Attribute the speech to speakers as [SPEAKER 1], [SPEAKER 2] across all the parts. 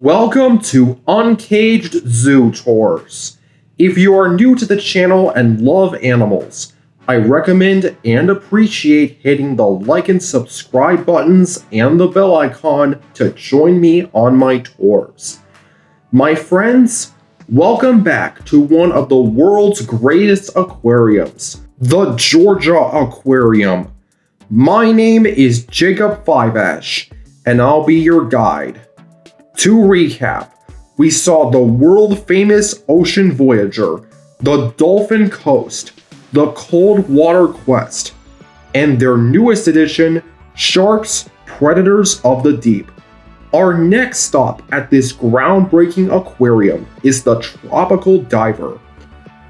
[SPEAKER 1] Welcome to Uncaged Zootours. If you are new to the channel and love animals, I recommend and appreciate hitting the like and subscribe buttons and the bell icon to join me on my tours. My friends, welcome back to one of the world's greatest aquariums, the Georgia Aquarium. My name is Jacob Fiveash, and I'll be your guide. To recap, we saw the world-famous ocean voyager, the Dolphin Coast, the Cold Water Quest, and their newest edition, Sharks, Predators of the Deep. Our next stop at this groundbreaking aquarium is the Tropical Diver.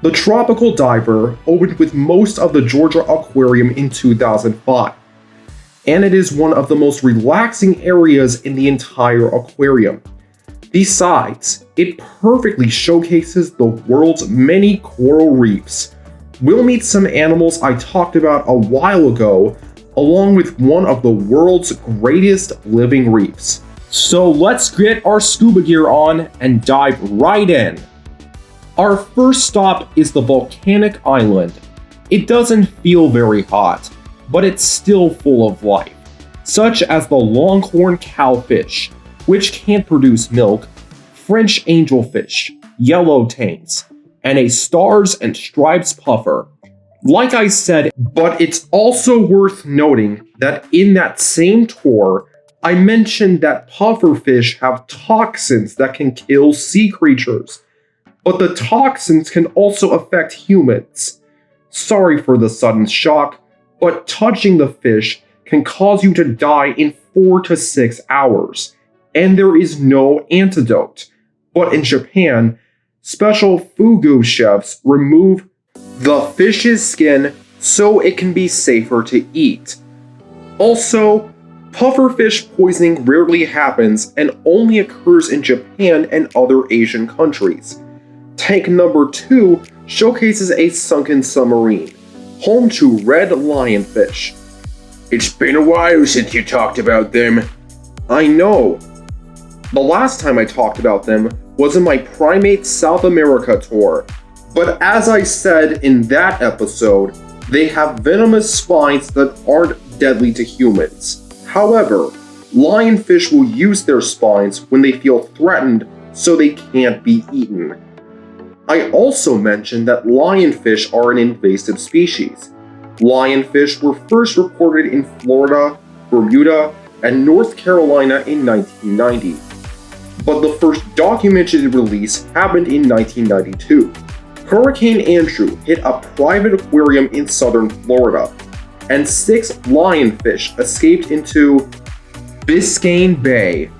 [SPEAKER 1] The Tropical Diver opened with most of the Georgia Aquarium in 2005. And it is one of the most relaxing areas in the entire aquarium. Besides, it perfectly showcases the world's many coral reefs. We'll meet some animals I talked about a while ago, along with one of the world's greatest living reefs. So let's get our scuba gear on and dive right in. Our first stop is the Volcano Island. It doesn't feel very hot, but it's still full of life, such as the longhorn cowfish, which can't produce milk, French angelfish, yellow tanks, and a stars and stripes puffer. Like I said, but it's also worth noting that in that same tour, I mentioned that pufferfish have toxins that can kill sea creatures, but the toxins can also affect humans. Sorry for the sudden shock, but touching the fish can cause you to die in 4 to 6 hours, and there is no antidote. But in Japan, special fugu chefs remove the fish's skin so it can be safer to eat. Also, pufferfish poisoning rarely happens and only occurs in Japan and other Asian countries. Tank number 2 showcases a sunken submarine, home to red lionfish. It's been a while since you talked about them. I know. The last time I talked about them was in my Primate South America tour, but as I said in that episode, they have venomous spines that aren't deadly to humans. However, lionfish will use their spines when they feel threatened so they can't be eaten. I also mentioned that lionfish are an invasive species. Lionfish were first reported in Florida, Bermuda, and North Carolina in 1990. But the first documented release happened in 1992. Hurricane Andrew hit a private aquarium in southern Florida, and 6 lionfish escaped into Biscayne Bay.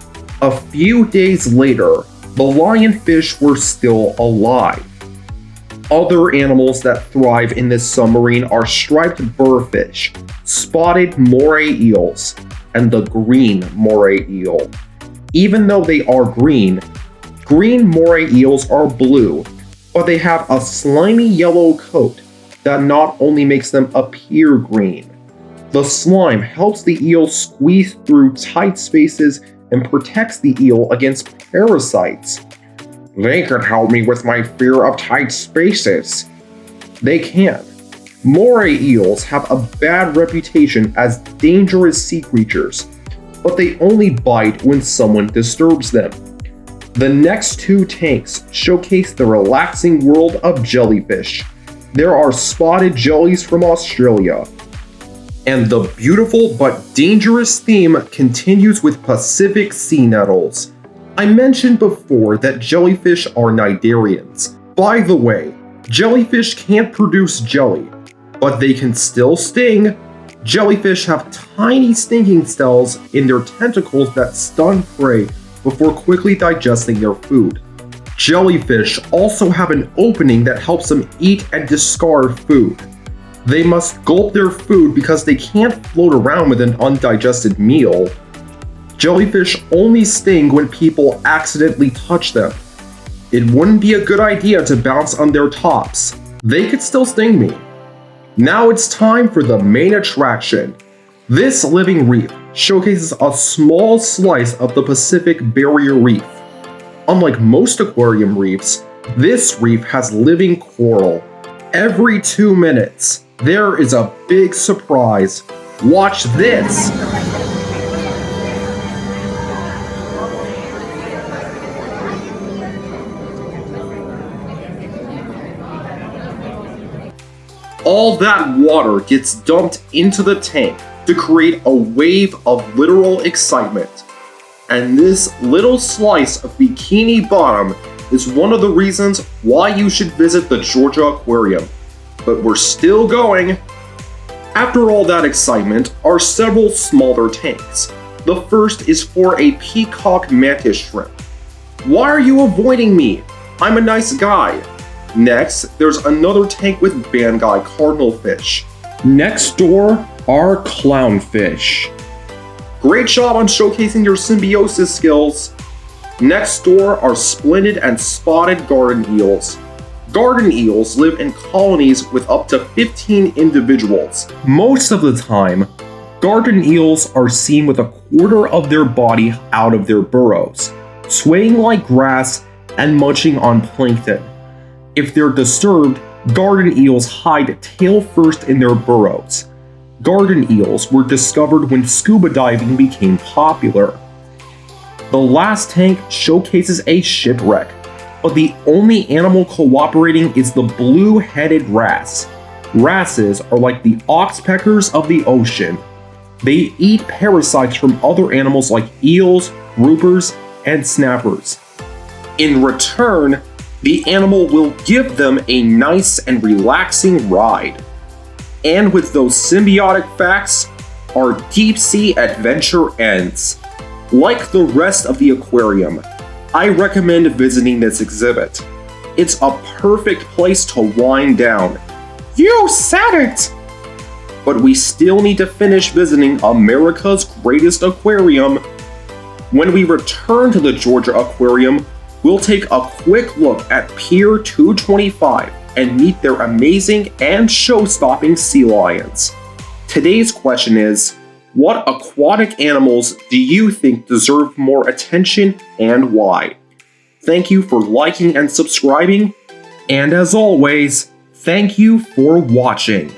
[SPEAKER 1] A few days later, the lionfish were still alive. Other animals that thrive in this submarine are striped burrfish, spotted moray eels, and the green moray eel. Even though they are green moray eels are blue, but they have a slimy yellow coat that not only makes them appear green. The slime helps the eel squeeze through tight spaces and protects the eel against parasites. They can help me with my fear of tight spaces. They can. Moray eels have a bad reputation as dangerous sea creatures, but they only bite when someone disturbs them. The next 2 tanks showcase the relaxing world of jellyfish. There are spotted jellies from Australia. And the beautiful but dangerous theme continues with Pacific sea nettles. I mentioned before that jellyfish are cnidarians. By the way, jellyfish can't produce jelly, but they can still sting. Jellyfish have tiny stinging cells in their tentacles that stun prey before quickly digesting their food. Jellyfish also have an opening that helps them eat and discard food. They must gulp their food because they can't float around with an undigested meal. Jellyfish only sting when people accidentally touch them. It wouldn't be a good idea to bounce on their tops. They could still sting me. Now it's time for the main attraction. This living reef showcases a small slice of the Pacific Barrier Reef. Unlike most aquarium reefs, this reef has living coral. Every 2 minutes, there is a big surprise. Watch this! All that water gets dumped into the tank to create a wave of literal excitement. And this little slice of Bikini Bottom is one of the reasons why you should visit the Georgia Aquarium. But we're still going. After all that excitement are several smaller tanks. The first is for a peacock mantis shrimp. Why are you avoiding me? I'm a nice guy. Next, there's another tank with Banggai cardinalfish. Next door are clownfish. Great job on showcasing your symbiosis skills. Next door are splendid and spotted garden eels. Garden eels live in colonies with up to 15 individuals. Most of the time, garden eels are seen with a quarter of their body out of their burrows, swaying like grass and munching on plankton. If they're disturbed, garden eels hide tail first in their burrows. Garden eels were discovered when scuba diving became popular. The last tank showcases a shipwreck, but the only animal cooperating is the blue-headed wrasse. Wrasses are like the oxpeckers of the ocean. They eat parasites from other animals like eels, groupers, and snappers. In return, the animal will give them a nice and relaxing ride. And with those symbiotic facts, our deep sea adventure ends. Like the rest of the aquarium, I recommend visiting this exhibit. It's a perfect place to wind down. You said it! But we still need to finish visiting America's greatest aquarium. When we return to the Georgia Aquarium, we'll take a quick look at Pier 225 and meet their amazing and show-stopping sea lions. Today's question is, what aquatic animals do you think deserve more attention and why? Thank you for liking and subscribing, and as always, thank you for watching.